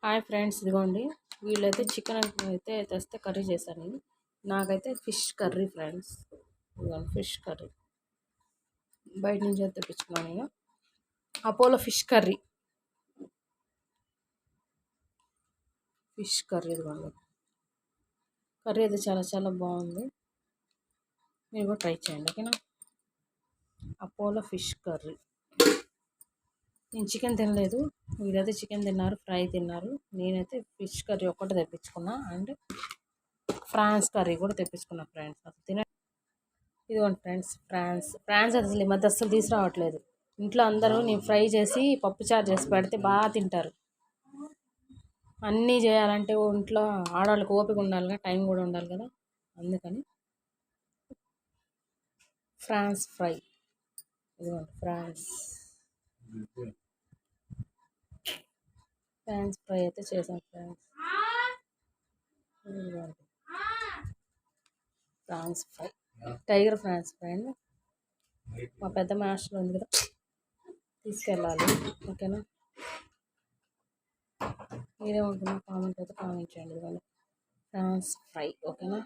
Hi friends, ఇదిగోండి. వీళ్ళైతే chicken అయితే తెస్తే కర్రీ చేశాను. నాకైతే ఫిష్ కర్రీ ఫ్రెండ్స్. ఇదిగోండి ఫిష్ కర్రీ. బయట నుంచి అయితే తెప్పించుకున్నాను నేను. Apollo fish curry. Fish curry ఇదిగోండి. కర్రీ అయితే చాలా చాలా బాగుంది. మీరు కూడా ట్రై చేయండి, ఓకేనా. Apollo fish curry. నేను చికెన్ తినలేదు. వీరైతే చికెన్ తిన్నారు, ఫ్రై తిన్నారు. నేనైతే ఫిష్ కర్రీ ఒక్కటి తెప్పించుకున్నా. అండ్ ఫ్రాన్స్ కర్రీ కూడా తెప్పించుకున్నా ఫ్రెండ్స్. అసలు ఇదిగోండి ఫ్రెండ్స్, ఫ్రాన్స్ అసలు ఈ మధ్య అస్సలు తీసుకురావట్లేదు. ఇంట్లో అందరూ నేను ఫ్రై చేసి పప్పుచారు చేసి పెడితే బాగా తింటారు. అన్నీ చేయాలంటే ఇంట్లో ఆడవాళ్ళకి ఓపిక ఉండాలి కదా, టైం కూడా ఉండాలి కదా. అందుకని ఫ్రాన్స్ ఫ్రై. ఇదిగోండి ఫ్రాన్స్ ఫ్రై అయితే చేసాం ఫ్రెండ్స్. ఇదిగోండి french fry, tiger french fry అండి. మా పెద్ద మాస్టర్ ఉంది కదా, తీసుకెళ్ళాలి, ఓకేనా. మీరేమనుకున్నా కామెంట్ అయితే కామెంట్ చేయండి. ఇదిగోండి ఫ్రాన్స్ ఫ్రై, ఓకేనా.